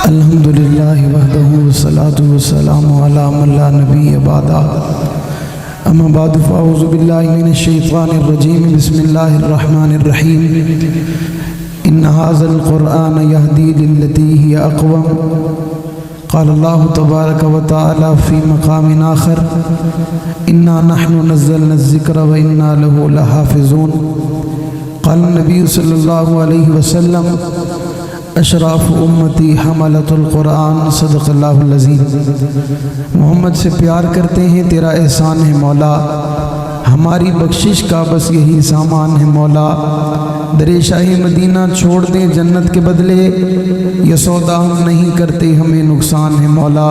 الحمدللہ وحدہ والصلاة والسلام علی من لا نبی بعدہ اما بعد فاعوذ باللہ من الشیطان الرجیم بسم اللہ الرحمن الرحیم ان ھذا القرآن یہدی للتی ہی اقوم قال اللہ تبارک و تعالی فی مقام آخر انا نحن نزلنا الذکر و انا له لحافظون قال النبی صلی اللہ علیہ وسلم اشراف امتی حملۃ القرآن صدق اللہ العظیم۔ محمد سے پیار کرتے ہیں تیرا احسان ہے مولا، ہماری بخشش کا بس یہی سامان ہے مولا، درِ شاہ مدینہ چھوڑ دیں جنت کے بدلے، یہ سودا ہم نہیں کرتے ہمیں نقصان ہے مولا،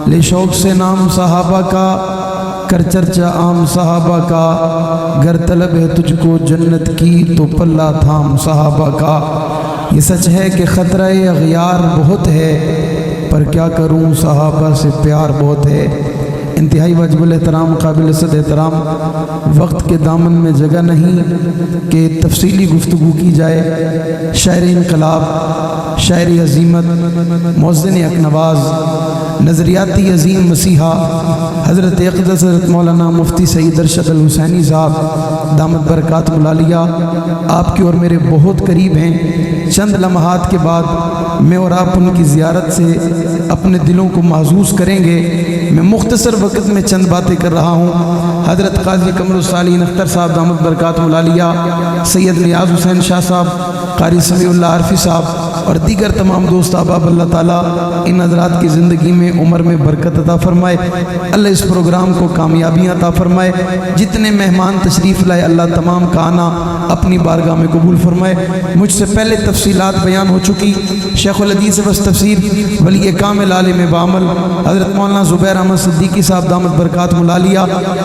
لے شوق سے نام صحابہ کا کر چرچا عام صحابہ کا، گر طلب ہے تجھ کو جنت کی تو پلہ تھام صحابہ کا۔ یہ سچ ہے کہ خطرہ اغیار بہت ہے، پر کیا کروں صحابہ سے پیار بہت ہے۔ انتہائی واجب الاحترام قابل صد احترام، وقت کے دامن میں جگہ نہیں کہ تفصیلی گفتگو کی جائے۔ شاعر انقلاب، شاعر عظیمت، مؤذن حق نواز، نظریاتی عظیم مسیحا حضرت اقدس حضرت مولانا مفتی سید ارشد الحسینی صاحب دامت برکات العالیہ آپ کی اور میرے بہت قریب ہیں۔ چند لمحات کے بعد میں اور آپ ان کی زیارت سے اپنے دلوں کو محظوظ کریں گے۔ میں مختصر وقت میں چند باتیں کر رہا ہوں۔ حضرت قاضی قمر الصالحین اختر صاحب دامت برکات العالیہ، سید نیاز حسین شاہ صاحب، قاری سمیع اللہ عارفی صاحب اور دیگر تمام دوست احباب، اللہ تعالیٰ ان حضرات کی زندگی میں عمر میں برکت عطا فرمائے، اللہ اس پروگرام کو کامیابیاں عطا فرمائے، جتنے مہمان تشریف لائے اللہ تمام کا آنا اپنی بارگاہ میں قبول فرمائے۔ مجھ سے پہلے تفصیلات بیان ہو چکی، شیخ الحدیث بس تفسیر ولی کامل عالم بعمل حضرت مولانا زبیر احمد صدیقی صاحب دامت برکات العالیہ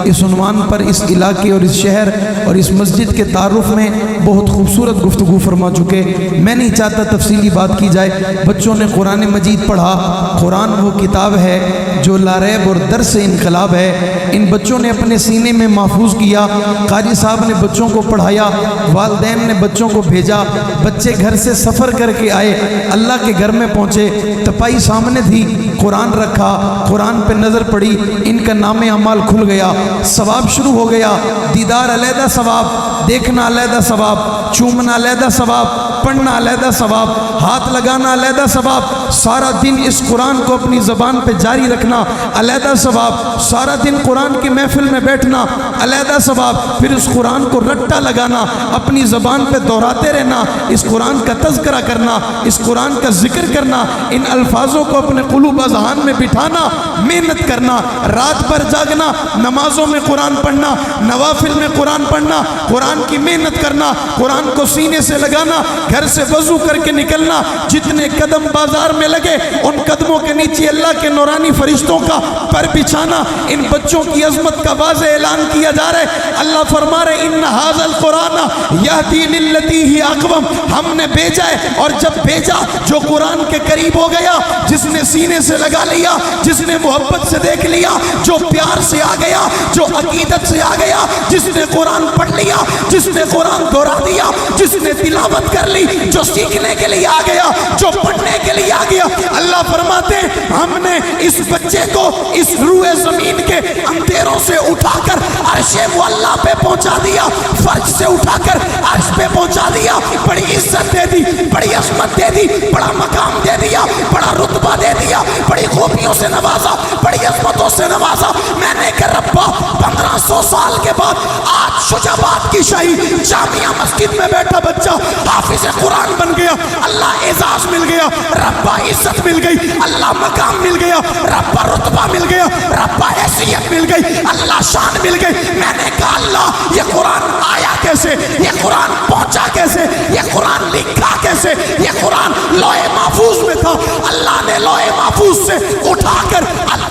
اس عنوان پر اس علاقے اور اس شہر اور اس مسجد کے تعارف میں بہت خوبصورت گفتگو فرما چکے۔ میں نہیں چاہتا تفصیلی بات کی جائے، بچوں نے قرآن مجید پڑھا، قرآن وہ کتاب ہے جو لاریب اور درس انقلاب ہے، ان بچوں نے اپنے سینے میں محفوظ کیا، قاری صاحب نے بچوں کو پڑھایا، والدین نے بچوں کو بھیجا، بچے گھر سے سفر کر کے آئے، اللہ کے گھر میں پہنچے، تپائی سامنے تھی، قرآن رکھا، قرآن پہ نظر پڑی، ان کا نام اعمال کھل گیا، ثواب شروع ہو گیا، دیدار علیحدہ ثواب، دیکھنا علیحدہ ثواب، چومنا علیحدہ ثواب، پڑھنا علیحدہ ثواب، ہاتھ لگانا علیحدہ ثواب، سارا دن اس قرآن کو اپنی زبان پہ جاری رکھنا علیحدہ ثواب، سارا دن قرآن کی محفل میں بیٹھنا علیحدہ ثواب، پھر اس قرآن کو رٹا لگانا، اپنی زبان پہ دہراتے رہنا، اس قرآن کا تذکرہ کرنا، اس قرآن کا ذکر کرنا، ان الفاظوں کو اپنے قلوب اذہان میں بٹھانا، محنت کرنا، رات بھر جاگنا، نمازوں میں قرآن پڑھنا، نوافل میں قرآن پڑھنا، قرآن کی محنت کرنا، قرآن کو سینے سے لگانا، گھر سے وضو کر کے نکلنا، جتنے قدم بازار میں لگے ان قدموں کے نیچے اللہ کے نورانی فرشتوں کا پر بچھانا۔ ان بچوں کی عظمت کا واضح اعلان کیا جا رہا ہے، اللہ فرما رہے ان ھذا القرآن یہدی للتی ہی اقوم، ہم نے بھیجا ہے، اور جب بھیجا جو قرآن کے قریب ہو گیا، جس نے سینے سے لگا لیا، جس نے محبت سے دیکھ لیا، جو پیار سے آ گیا، جو عقیدت سے آ گیا، جس نے قرآن پڑھ لیا، جس نے قرآن دہرا دیا، جس نے تلاوت کر لی، جو سیکھنے کے لیے آ گیا، جو پڑھنے کے لیے آ گیا، اللہ فرماتے ہیں ہم نے اس بچے کو اس روئے زمین کے اندھیروں سے اٹھا کر عرش معلیٰ پہ پہنچا دیا، فرش سے اٹھا کر عرش پہ پہنچا دیا، بڑی عزت دے دی، بڑی عظمت دے دی، بڑا مقام دے دیا، بڑا رتبہ دے دیا، بڑی خوبیوں سے نوازا، بڑی عظمتوں سے نوازا۔ میں نے کہ ربا 1500 سال کے بعد آج شجابات کی شاہی جامعہ مسجد میں بیٹھا بچہ حافظ قرآن بن گیا، اللہ اعزاز مل گیا، ربا عزت مل گئی، اللہ مقام مل گیا، ربا رتبہ مل گیا، ربا حیثیت مل گئی، اللہ شان مل گئی۔ میں نے کہا اللہ یہ قرآن آیا کیسے، یہ قرآن پہنچا کیسے، یہ قرآن لکھا کیسے؟ یہ قرآن لوح محفوظ میں تھا، اللہ نے لوح محفوظ سے اٹھا کر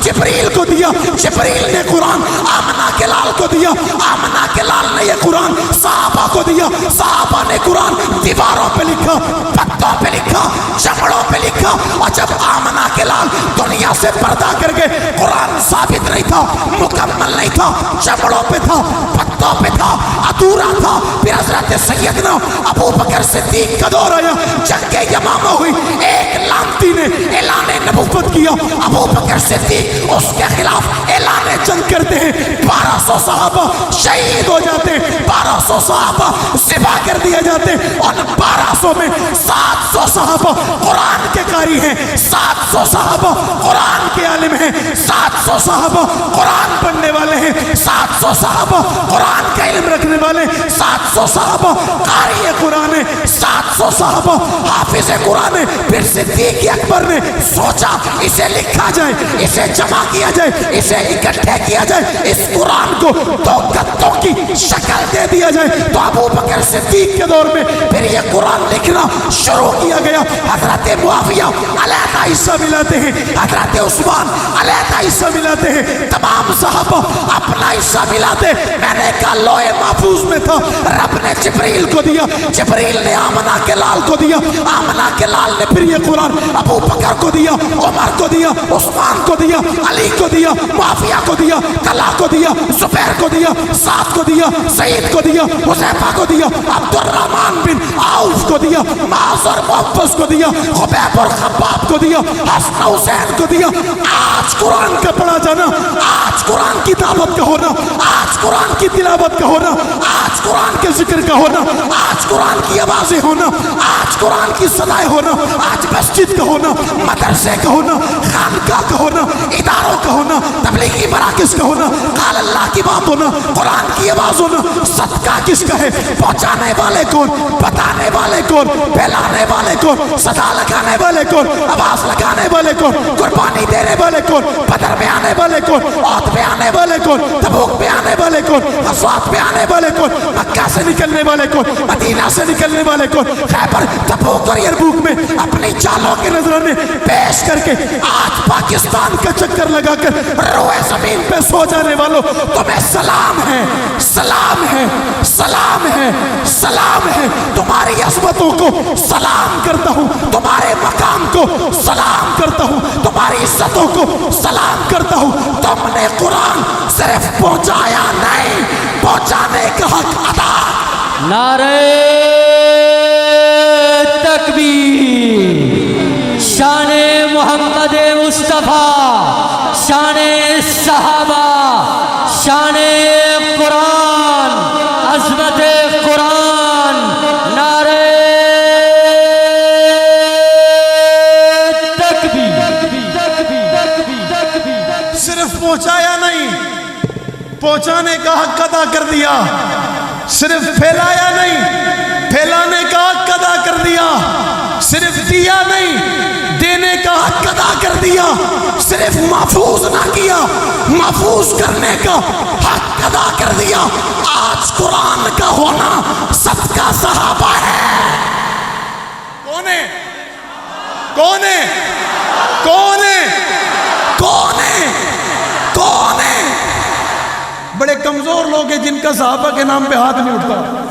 جبریل کو دیا، جبریل نے قرآن آمنہ کے لال کو دیا، آمنہ کے لال نے یہ قرآن صحابہ کو دیا، صحابہ نے قرآن دیواروں پہ لکھا، پتوں پہ لکھا، چمڑوں پہ لکھا، اور جب آمنہ کے لال دنیا سے پردہ کر کے قرآن ثابت نہیں تھا، مکمل نہیں تھا، چمڑوں پہ تھا، پتوں پہ تھا، ادھورا تھا، پھر حضرت سیدنا ابو بکر صدیق کا دور آیا، جنگ یمامہ ہوئی، ایک لانتی نے محبت کیا، ابو بکر صدیق اس کے خلاف اعلان جنگ کرتے ہیں، 1200 صحابہ شہید ہو جاتے ہیں، 1200 صحابہ ذبح کر دیا جاتے ہیں، اور 1200 میں 700 صحابہ قرآن کے قاری ہیں، 700 صحابہ قرآن کے عالم ہیں، 700 صحابہ قرآن پڑھنے والے ہیں، 700 صحابہ قرآن کا علم رکھنے والے، 700 صحابہ قاری قرآن ہے، 700 صحابہ حافظ قرآن ہے۔ پھر صدیق اکبر نے سوچا اسے لکھا جائے، اسے جمع کیا جائے، اسے اکٹھے کیا جائے، اس قرآن کو دو گتوں کی شکل دے دیا جائے۔ تو ابو بکر صدیق کے دور میں پھر یہ قرآن لکھنا شروع کیا گیا۔ حضرت معاویہ علیحدہ حصہ ملاتے ہیں، حضرت عثمان علیحدہ حصہ ملاتے ہیں، تمام صحابہ اپنا حصہ ملاتے۔ میں نے کہا لوح محفوظ میں تھا، رب نے جبریل کو دیا، جبریل نے آمنہ کے لال کو دیا، آمنہ کے لال نے پھر یہ قرآن ابو بکر کو دیا، عمر کو دیا، عثمان کو دیا، علی کو دیا، معاویہ کو دیا، طلحہ کو دیا، زبیر کو دیا، سعد کو دیا، سعید کو دیا، حذیفہ کو دیا، عبد الرحمن بن عوف کو دیا، معاذ اور محفظ کو دیا، خبیب اور خباب کو دیا، حسن حسین کو دیا۔ آج قرآن کا پڑھا جانا، آج قرآن کی دعوت کا ہونا، آج قرآن کی تلاوت کا ہونا، آج قرآن کے ذکر کا ہونا، آج قرآن کی آوازیں ہونا، آج قرآن کی صدائیں ہونا، آج مسجد کا ہونا، مدرسے کا ہونا، خانقاہ کا ہونا، اداروں کا ہونا، تبلیغی مراکز کا ہونا، قال اللہ کی بات ہونا، قرآن کی آواز ہونا۔ صدقہ کس کا ہے؟ پہنچانے والے کون، بتانے والے کون، پھیلانے والے کون، صدا لگانے والے کون، آواز لگانے والے کون، قربانی دینے والے کون، بدر میں آنے والے کون، احد میں آنے والے کون، تبوک میں آنے والے کون، غزوات میں آنے والے کون، مکہ سے نکلنے والے کون، مدینہ سے نکلنے والے کون، خیبر، تبوک اور یرموک میں اپنی چالوں کے نذرانے پیش کر کے آج پاکستان کا چکر لگا کر روئے زمین پہ سو جانے والوں، تمہیں سلام ہے، سلام ہے، سلام ہے، سلام ہے۔ تمہاری عظمتوں کو سلام کرتا ہوں، تمہارے مقام کو سلام کرتا ہوں، تمہاری عزتوں کو سلام کرتا ہوں۔ تم نے قرآن صرف پہنچایا نہیں، پہنچانے کا حق ادا۔ نعرہ تکبیر، شان محمد مصطفیٰ، شان صحابہ، شان قرآن، عظمت قرآن، نعرہ تکبیر۔ صرف پہنچایا نہیں، پہنچانے کا حق ادا کر دیا، صرف پھیلایا نہیں، پھیلانے کا حق ادا کر دیا، صرف دیا نہیں، دینے کا حق ادا کر دیا، صرف محفوظ نہ کیا، محفوظ کرنے کا حق ادا کر دیا۔ آج قرآن کا ہونا صدقہ صحابہ ہے۔ کون ہے؟ کون ہے؟ کون ہے؟ کون ہے؟ کون ہے؟ بڑے کمزور لوگ ہیں جن کا صحابہ کے نام پہ ہاتھ نہیں اٹھتا۔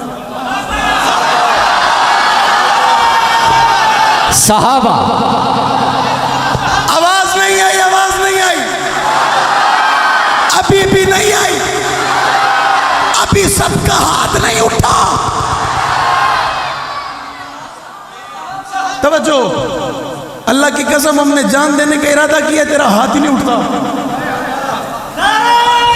صحابہ، آواز نہیں آئی، آواز نہیں آئی، ابھی بھی نہیں آئی، ابھی سب کا ہاتھ نہیں اٹھا۔ توجہ، اللہ کی قسم ہم نے جان دینے کا ارادہ کیا، تیرا ہاتھ ہی نہیں اٹھتا۔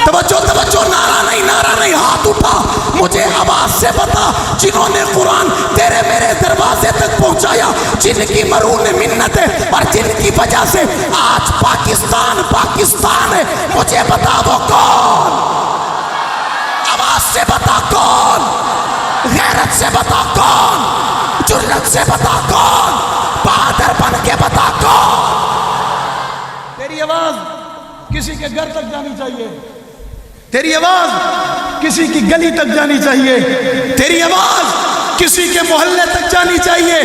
توجہ توجہ، نعرہ نہیں، نعرہ نہیں، ہاتھ اٹھا۔ مجھے آواز سے بتا، جنہوں نے قرآن تیرے میرے دروازے تک پہنچایا، جن کی مرہون منت ہے اور جن کی وجہ سے آج پاکستان پاکستان ہے، مجھے بتا وہ کون؟ آواز سے بتا کون؟ غیرت سے بتا کون؟ جرأت سے بتا کون؟ بہادر بن کے بتا کون؟ تیری آواز کسی کے گھر تک جانی چاہیے، تیری آواز کسی کی گلی تک جانی چاہیے، تیری آواز کسی کے محلے تک جانی چاہیے،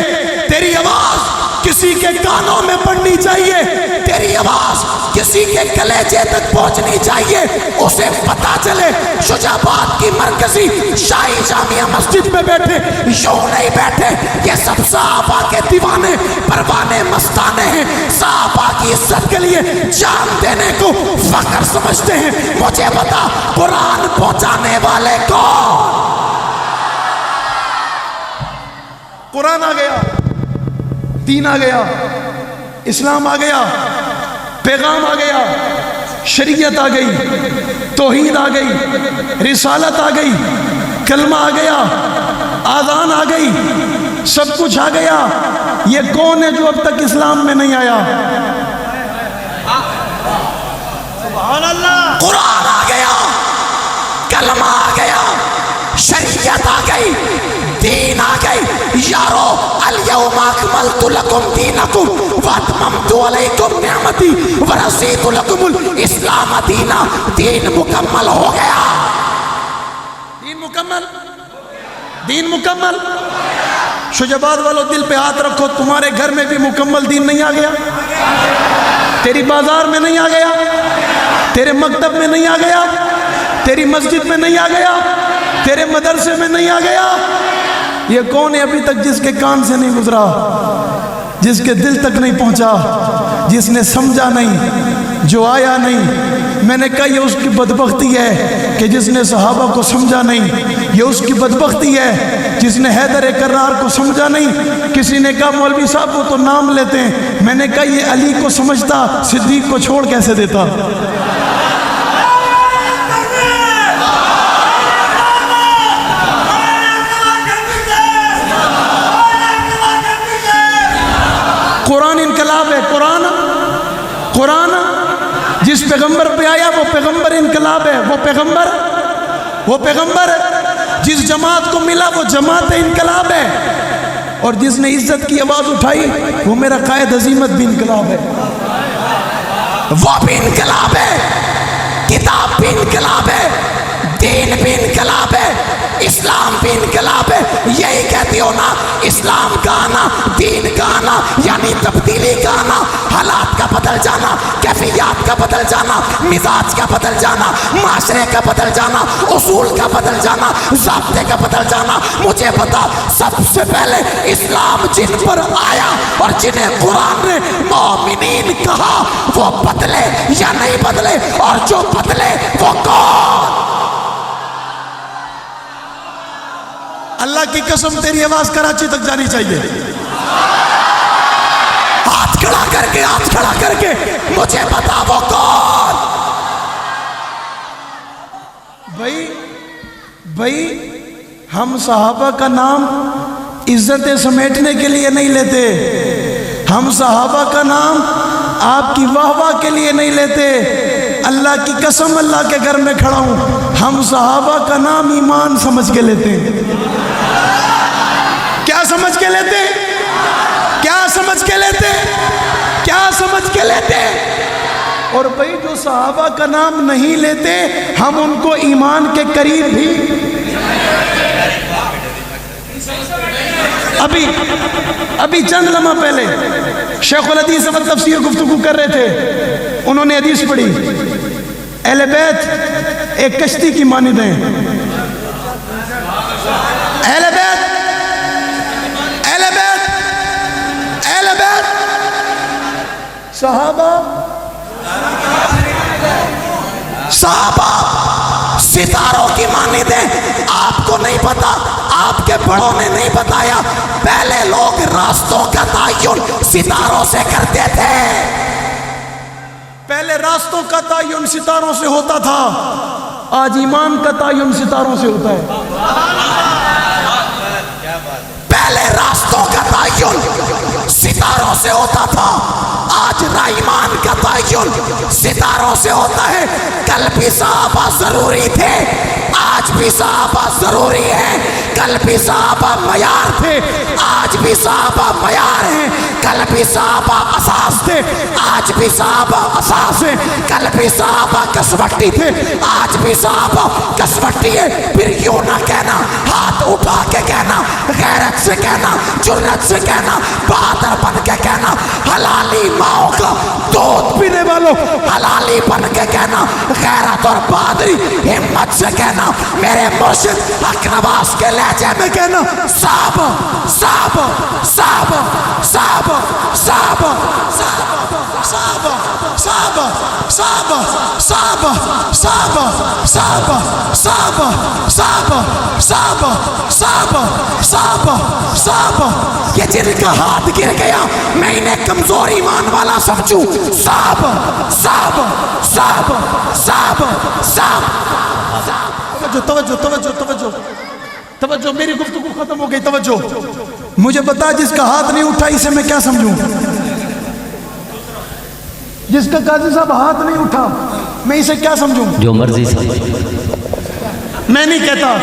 تیری آواز کسی کے کانوں میں پڑنی چاہیے، تیری آواز کسی کے کلیجے تک پہنچنی چاہیے، اسے پتا چلے شجاع آباد کی مرکزی شاہی جامعہ مسجد میں بیٹھے یوں نہیں بیٹھے، یہ سب صحابہ کے دیوانے پروانے مستانے ہیں، صحابہ کی عزت کے لیے جان دینے کو فخر سمجھتے ہیں۔ مجھے بتا قرآن پہنچانے والے کون؟ قرآن آ گیا، دین آ گیا، اسلام آ گیا، پیغام آ گیا، شریعت آ گئی، توحید آ گئی، رسالت آ گئی، کلمہ آ گیا، آذان آ گئی، سب کچھ آ گیا۔ یہ کون ہے جو اب تک اسلام میں نہیں آیا؟ قرآن آ گیا، کلمہ آ گیا، شریعت آ گئی، دین آ گئی۔ یارو الیوم اکملت لکم دینکم واتممت علیکم نعمتی ورضیت لکم الاسلام دینا۔ دین مکمل ہو گیا، دین مکمل، دین مکمل۔ شجاباد والو دل پہ ہاتھ رکھو، تمہارے گھر میں بھی مکمل دین نہیں آ گیا؟ تیری بازار میں نہیں آ گیا؟ تیرے مکتب میں نہیں آ گیا؟ تیری مسجد میں نہیں آ گیا؟ تیرے مدرسے میں نہیں آ گیا؟ یہ کون ہے ابھی تک جس کے کان سے نہیں گزرا، جس کے دل تک نہیں پہنچا، جس نے سمجھا نہیں، جو آیا نہیں؟ میں نے کہا یہ اس کی بدبختی ہے کہ جس نے صحابہ کو سمجھا نہیں، یہ اس کی بدبختی ہے جس نے حیدر کرار کو سمجھا نہیں۔ کسی نے کہا مولوی صاحب وہ تو نام لیتے ہیں، میں نے کہا یہ علی کو سمجھتا، صدیق کو چھوڑ کیسے دیتا؟ قرآن انقلاب ہے، قرآن جس پیغمبر پہ آیا وہ پیغمبر انقلاب ہے، وہ پیغمبر جس جماعت کو ملا وہ جماعت انقلاب ہے، اور جس نے عزت کی آواز اٹھائی وہ میرا قائد عظیمت بھی انقلاب ہے، وہ بھی انقلاب ہے، کتاب بھی انقلاب ہے، دین بھی انقلاب ہے، اسلام بھی انقلاب ہے۔ یہی کہتے ہو نا، اسلام کا آنا، دین کا آنا یعنی تبدیلی کا آنا، حالات کا بدل جانا، کیفیات کا بدل جانا، مزاج کا بدل جانا، معاشرے کا بدل جانا، اصول کا بدل جانا، ضابطے کا بدل جانا۔ مجھے بتا، سب سے پہلے اسلام جن پر آیا اور جنہیں قرآن نے مومنین کہا، وہ بدلے یا نہیں بدلے؟ اور جو بدلے وہ کون؟ اللہ کی قسم تیری آواز کراچی تک جانی چاہیے۔ ہاتھ کھڑا کر کے مجھے بتا وہ کون؟ بھائی ہم صحابہ کا نام عزتیں سمیٹنے کے لیے نہیں لیتے، ہم صحابہ کا نام آپ کی واہ واہ کے لیے نہیں لیتے۔ اللہ کی قسم اللہ کے گھر میں کھڑا ہوں، ہم صحابہ کا نام ایمان سمجھ کے لیتے ہیں۔ کیا سمجھ کے لیتے؟ کیا سمجھ کے لیتے؟ کیا سمجھ کے لیتے؟ اور بھائی جو صحابہ کا نام نہیں لیتے ہم ان کو ایمان کے قریب بھی ابھی چند لمحہ پہلے شیخ الحدیث احمد تفسیر گفتگو کر رہے تھے، انہوں نے حدیث پڑھی اہل بیت ایک کشتی کی مانند ہیں۔ اہل بیت صحابہ ستاروں کی مانند ہیں۔ آپ کو نہیں پتا، آپ کے بڑوں نے نہیں بتایا، پہلے لوگ راستوں کا تعین ستاروں سے کرتے تھے۔ پہلے راستوں کا تعین ستاروں سے ہوتا تھا، آج ایمان کا تعین ستاروں سے ہوتا ہے۔ پہلے راستوں کا تعین ستاروں سے ہوتا تھا، آج ایمان کا تعین ستاروں سے ہوتا ہے۔ کل بھی صحابہ ضروری تھے، آج بھی صحابہ ضروری ہیں۔ کل بھی صحابہ معیار تھے، آج بھی صحابہ معیار ہیں۔ کل بھی صحابہ اساس تھے، آج بھی صحابہ اساس ہیں۔ کل بھی صحابہ کسوٹی تھے، آج بھی صحابہ کسوٹی ہے۔ پھر یوں نہ کہنا، ہاتھ اٹھا کے کہنا، غیرت سے کہنا، جرت سے کہنا، بہادر بن کے کہنا، حلالی ماؤں کا دودھ پینے والوں حلالی بن کے کہنا، غیرت اور بہادری ہمت سے کہنا، میرے مرشد حق نواز کے لہجے میں کہنا، صحابہ صحابہ صحابہ صحابہ صحابہ صحابہ صحابہ صحابہ صحابہ صحابہ صحابہ صحابہ صحابہ صحابہ صحابہ صحابہ صحابہ صحابہ صحابہ یہ جن کا ہاتھ گر گیا میں انہیں کمزور ایمان والا سمجھوں. صحابہ صحابہ صحابہ صحابہ صحابہ. توجہ توجہ توجہ توجہ, میری گفتگو ختم ہو گئی. توجہ, مجھے بتا جس کا ہاتھ نہیں اٹھا اسے میں کیا سمجھوں؟ جس کا قاضی صاحب ہاتھ نہیں اٹھا میں اسے کیا سمجھوں؟ جو مرضی سے. میں نہیں کہتا,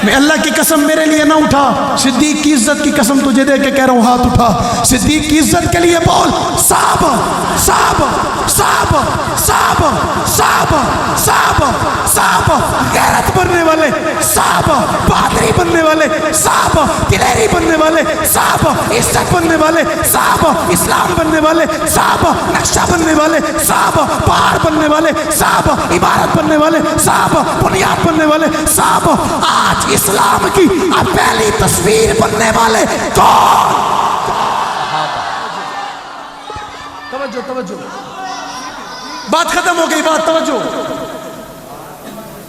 میں اللہ کی قسم میرے لیے نہ اٹھا, صدیق کی عزت کی قسم تجھے دے کے کہہ رہا ہوں ہاتھ اٹھا. صدیق کی عزت کے لیے بول صحابہ صحابہ صحابہ صحابہ صحابہ صحابہ صحابہ, غیرت بننے والے صحابہ, بہادری بننے والے صحابہ, دلیری بننے والے صحابہ, عزت بننے والے صحابہ, اسلام بننے والے صحابہ, نقشہ بننے والے صحابہ, پہاڑ بننے والے صحابہ, عبارت بننے والے صحابہ, بنیاد بننے والے صحابہ. آج اسلام کی اب پہلی تصویر بننے والے کون؟ توجہ توجہ, بات ختم ہو گئی. بات توجہ.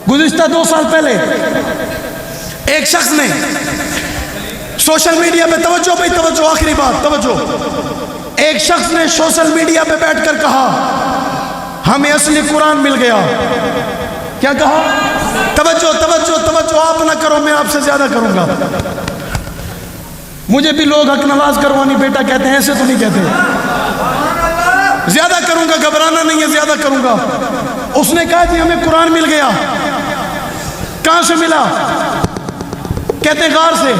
گزشتہ 2 سال پہلے ایک شخص نے سوشل میڈیا پہ, توجہ بھائی توجہ, آخری بات توجہ, ایک شخص نے سوشل میڈیا پہ بیٹھ کر کہا ہمیں اصلی قرآن مل گیا. کیا کہا؟ توجہ توجہ توجہ, آپ نہ کرو میں آپ سے زیادہ کروں گا. مجھے بھی لوگ حق نواز کروانی بیٹا کہتے ہیں, ایسے تو نہیں کہتے. زیادہ کروں گا, گھبرانا نہیں ہے, زیادہ کروں گا. اس نے کہا جی ہمیں قرآن مل گیا. کہاں سے ملا؟ کہتے غار سے.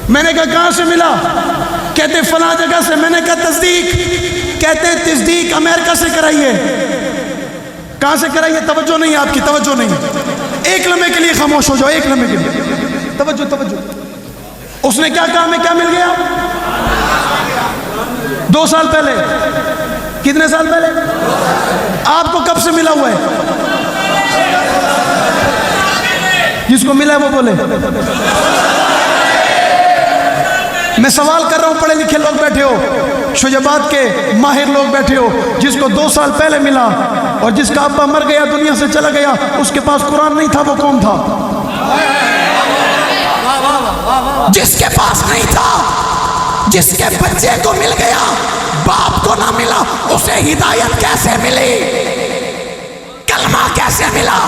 میں نے کہا کہاں سے ملا؟ کہتے فلاں جگہ سے. میں نے کہا تصدیق؟ کہتے تصدیق امریکہ سے کرائیے. کہاں سے کرائیے؟ توجہ نہیں آپ کی, توجہ نہیں. ایک لمحے کے لیے خاموش ہو جاؤ, ایک لمحے کے لیے. توجہ توجہ. اس نے کیا کہا ہمیں کیا مل گیا؟ 2 سال پہلے. کتنے سال پہلے؟ آپ کو کب سے ملا ہوا ہے؟ جس کو ملا ہے وہ بولے. میں سوال کر رہا ہوں, پڑھے لکھے لوگ بیٹھے ہو, شجاعت کے ماہر لوگ بیٹھے ہو, جس کو 2 سال پہلے ملا اور جس کا ابا مر گیا, دنیا سے چلا گیا, اس کے پاس قرآن نہیں تھا, وہ کون تھا؟ جس کے پاس نہیں تھا, جس کے بچے کو مل گیا, باپ کو نہ ملا, اسے ہدایت کیسے ملی؟ کلمہ کیسے ملا؟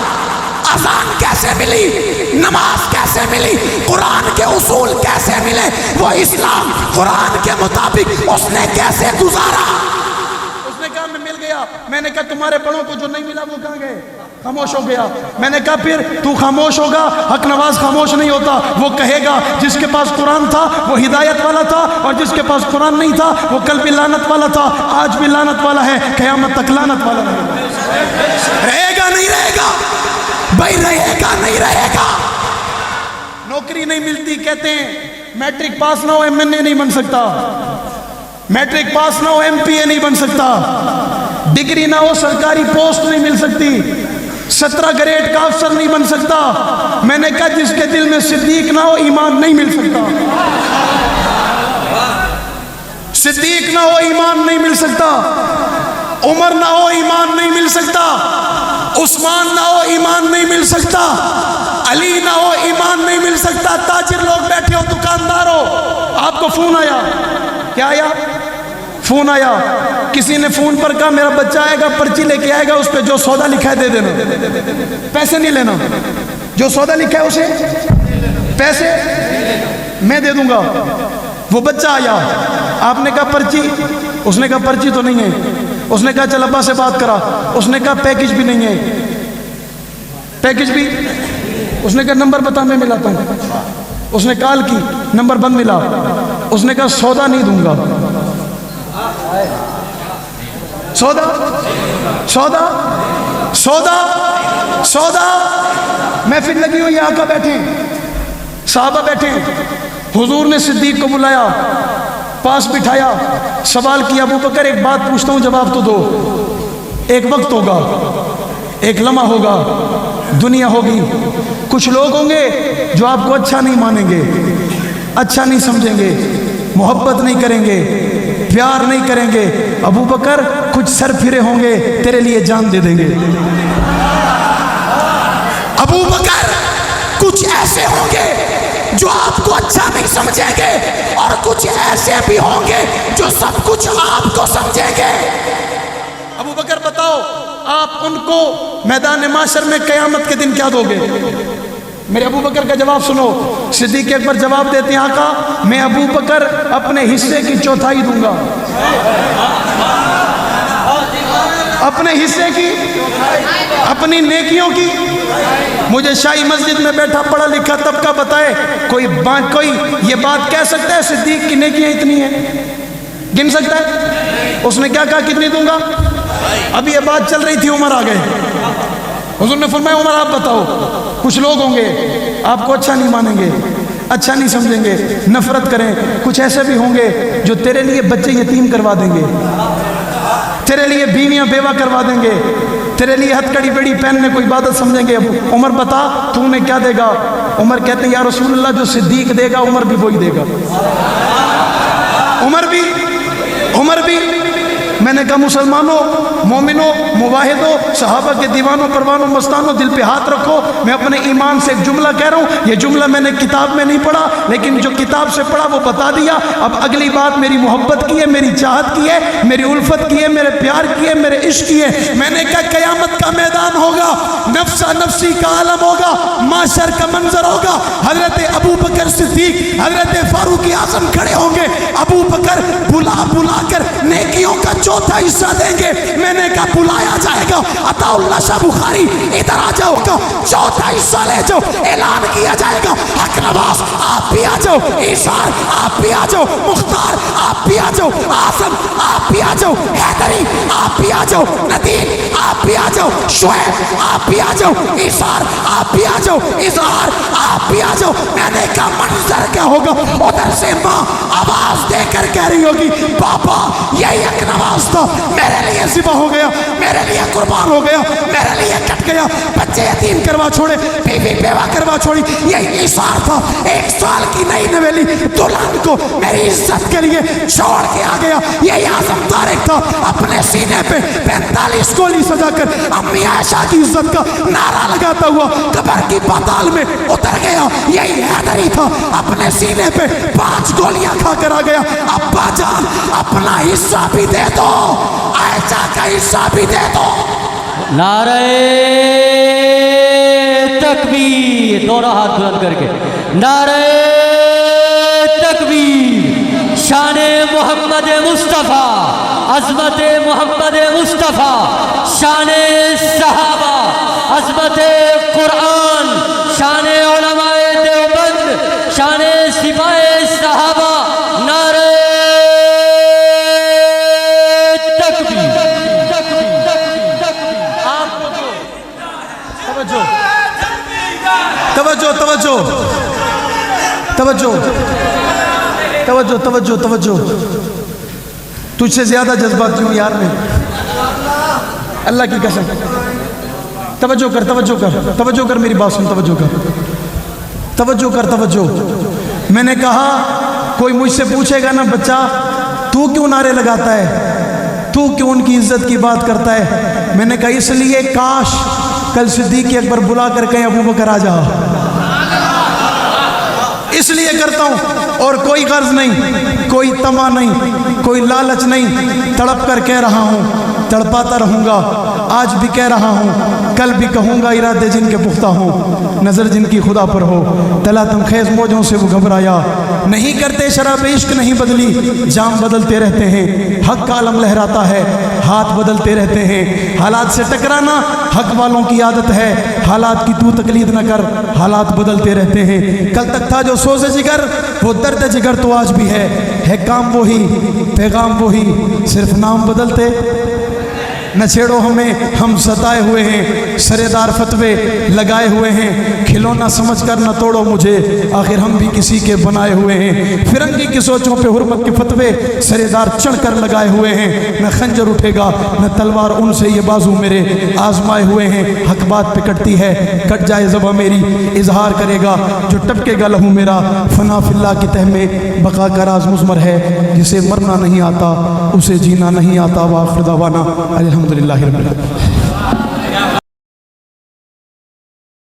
اذان کیسے ملی؟ نماز کیسے ملی؟ قرآن کے اصول کیسے ملے؟ وہ اسلام قرآن کے مطابق اس نے کیسے گزارا؟ اس نے کہا میں مل گیا. میں نے کہا تمہارے بڑوں کو جو نہیں ملا وہ کہاں گئے؟ خاموش ہو گیا. میں نے کہا پھر تو خاموش ہوگا, حق نواز خاموش نہیں ہوتا, وہ کہے گا جس کے پاس قرآن تھا وہ ہدایت والا تھا, اور جس کے پاس قرآن نہیں تھا وہ کل بھی لعنت والا تھا, آج بھی لعنت والا ہے, قیامت تک لعنت والا رہے گا. نہیں رہے گا بھائی, رہے گا نہیں رہے گا. نوکری نہیں ملتی, کہتے ہیں میٹرک پاس نہ ہو ایم این اے نہیں بن سکتا, میٹرک پاس نہ ہو ایم پی اے نہیں بن سکتا, ڈگری نہ ہو سرکاری پوسٹ نہیں مل سکتی, 17 گریڈ کا افسر نہیں بن سکتا. میں نے کہا جس کے دل میں صدیق نہ ہو ایمان نہیں مل سکتا. صدیق نہ ہو ایمان نہیں مل سکتا, عمر نہ ہو ایمان نہیں مل سکتا, عثمان نہ ہو ایمان نہیں مل سکتا, علی نہ ہو ایمان نہیں مل سکتا. تاجر لوگ بیٹھے ہو, دکاندار ہو, آپ کو فون آیا. کیا آیا؟ فون آیا. کسی نے فون پر کہا میرا بچہ آئے گا, پرچی لے کے آئے گا, اس پہ جو سودا لکھا ہے دے دینا, پیسے نہیں لینا, جو سودا لکھا ہے اسے پیسے میں دے دوں گا. وہ بچہ آیا, آپ نے کہا پرچی؟ اس نے کہا پرچی تو نہیں ہے. اس نے کہا چل ابا سے بات کرا. اس نے کہا پیکج بھی نہیں ہے. پیکج بھی؟ اس نے کہا نمبر بتا میں ملاتا ہوں. اس نے کال کی, نمبر بند ملا. اس نے کہا سودا نہیں دوں گا. سودا سودا سودا سودا. محفل لگی ہوئی, آقا بیٹھے, صحابہ بیٹھے. حضور نے صدیق کو بلایا, پاس بٹھایا, سوال کیا ابو بکر ایک بات پوچھتا ہوں جواب تو دو. ایک وقت ہوگا, ایک لمحہ ہوگا, دنیا ہوگی, کچھ لوگ ہوں گے جو آپ کو اچھا نہیں مانیں گے, اچھا نہیں سمجھیں گے, محبت نہیں کریں گے, پیار نہیں کریں گے، ابو بکر کچھ سر پھرے ہوں گے تیرے لیے جان دے دیں گے۔ ابو بکر کچھ ایسے ہوں گے جو آپ کو اچھا نہیں سمجھیں گے، اور کچھ ایسے بھی ہوں گے جو سب کچھ آپ کو سمجھیں گے۔ ابو بکر بتاؤ آپ ان کو میدان معاشر میں قیامت کے دن کیا دو گے؟ میرے ابو بکر کا جواب سنو۔ صدیق اکبر جواب دیتے ہیں آقا میں ابو بکر اپنے حصے کی چوتھائی دوں گا، اپنے حصے کی، اپنی نیکیوں کی۔ مجھے شاہی مسجد میں بیٹھا پڑھا لکھا طبقہ بتائے کوئی یہ بات کہہ سکتا ہے صدیق کی نیکیاں اتنی ہیں؟ گن سکتا ہے؟ اس نے کیا کہا کتنی دوں گا؟ ابھی یہ بات چل رہی تھی عمر آ گئے، حضور نے فرمایا عمر آپ بتاؤ۔ کچھ لوگ ہوں گے آپ کو اچھا نہیں مانیں گے، اچھا نہیں سمجھیں گے، نفرت کریں۔ کچھ ایسے بھی ہوں گے جو تیرے لیے بچے یتیم کروا دیں گے، تیرے لیے بیویاں بیوہ کروا دیں گے، تیرے لیے ہتھ کڑی بیڑی پہننے کو عبادت سمجھیں گے۔ عمر بتا تو انہیں کیا دے گا؟ عمر کہتے ہیں یا رسول اللہ جو صدیق دے گا عمر بھی وہی دے گا۔ عمر بھی میں نے کہا مسلمانوں، مومنوں، مواحدوں، صحابہ کے دیوانوں، پروانوں، مستانوں، دل پہ ہاتھ رکھو۔ میں اپنے ایمان سے ایک جملہ کہہ رہا ہوں، یہ جملہ میں نے کتاب میں نہیں پڑھا لیکن جو کتاب سے پڑھا وہ بتا دیا۔ اب اگلی بات میری محبت کی ہے، میری چاہت کی ہے، میری الفت کی ہے، میرے پیار کی ہے، میرے عشق کی ہے۔ میں نے کہا قیامت کا میدان ہوگا، نفسا نفسی کا عالم ہوگا، معاشر کا منظر ہوگا۔ حضرت ابو بکر صدیق، حضرت فاروق اعظم کھڑے ہوں گے، ابو بکر بلا کر نیکیوں کا چوتھا حصہ دیں گے۔ میں نے کہا بلایا جائے گا، عطا اللہ شاہ بخاری ادھر آ جاؤ گا، چوتھا حصہ لے جاؤ، اعلان کیا جائے گا حق نواز آپ بھی آ جاؤ، ایشار آپ بھی آ جاؤ، مختار آپ بھی آ جاؤ، آزم آپ بھی آ جاؤ، حیدری آپ بھی آ جاؤ، ندیم آپ بھی آ جاؤ، شعیب آپ بھی آ جاؤ، ایشار آپ بھی آ جاؤ، اظہار آپ بھی آ جاؤ۔ میں نے کہا منظر کیا ہوگا؟ ادھر سے ماں آواز دے کر کہہ رہی ہوگی پاپا یہی حق نواز تھا، میرے لیے ذبح ہو گیا، میرے لیے قربان ہو گیا، میرے لیے کٹ گیا، بچے یتیم کروا چھوڑے، بیوی بیوہ کروا چھوڑی، یہی ایثار تھا۔ 1 سال کی نئی نویلی دلہن کو میری عزت کے لیے چھوڑ کے آ گیا، یہی اعظم طارق تھا، اپنے سینے پہ 45 گولی سجا کر امی عائشہ کی عزت کا نعرہ لگاتا ہوا قبر کی پاتال میں اتر گیا، یہی حیدری تھا، اپنے سینے پہ 5 گولیاں کھا کر آ گیا۔ ابا جان اپنا حصہ بھی دے دو، عائشہ کا حصہ بھی دے دو۔ نعرہ تکبیر، دونوں ہاتھ بلند کر کے نعرہ تکبیر، شان محمد مصطفیٰ، عظمت محمد مصطفیٰ، شان صحابہ، عظمت قرآن، شان علماء دیوبند، شان سپاہ صحابہ، نعرہ تکبیر۔ توجہ تجھ سے زیادہ جذباتی ہوں یار میں، اللہ کی قسم۔ توجہ کر میری بات سن، توجہ۔ میں نے کہا کوئی مجھ سے پوچھے گا نا بچہ تو کیوں نعرے لگاتا ہے، تو کیوں ان کی عزت کی بات کرتا ہے؟ میں نے کہا اس لیے کاش کل صدیق اکبر بلا کر کہیں ابو بکر آ جا، اس لیے کرتا ہوں، اور کوئی غرض نہیں، کوئی طمع نہیں، کوئی لالچ نہیں، تڑپ کر کہہ رہا ہوں، تڑپاتا رہوں گا، آج بھی کہہ رہا ہوں، کل بھی کہوں گا، ارادے جن کے پختہ ہوں، نظر جن کی خدا پر ہو، تلا تم خیز موجوں سے وہ گھبرایا، نہیں کرتے شراب عشق نہیں بدلی، جام بدلتے رہتے ہیں، حق کا علم لہراتا ہے، ہاتھ بدلتے رہتے ہیں، حالات سے ٹکرانا حق والوں کی عادت ہے، حالات کی تو تقلید نہ کر، حالات بدلتے رہتے ہیں، کل تک تھا جو سوز جگر وہ درد جگر تو آج بھی ہے کام وہی، پیغام وہی، صرف نام بدلتے۔ نہ چھیڑو ہمیں ہم ستائے ہوئے ہیں، سرےدار فتوے لگائے ہوئے ہیں، کھلونا سمجھ کر نہ توڑو مجھے، آخر ہم بھی کسی کے بنائے ہوئے ہیں۔ فرنگی کی سوچوں پہ حرمت کے فتوے سرےدار چڑھ کر لگائے ہوئے ہیں، نہ خنجر اٹھے گا نہ تلوار ان سے یہ بازو میرے آزمائے ہوئے ہیں۔ حق بات پہ کٹتی ہے، کٹ جائے زباں میری اظہار کرے گا جو ٹپکے گا لہو میرا، فنا فی اللہ کی تہ میں بقا کا راز مضمر ہے، جسے مرنا نہیں آتا اسے جینا نہیں آتا۔ وآخر دعوانا الحمدللہ رب العالمین۔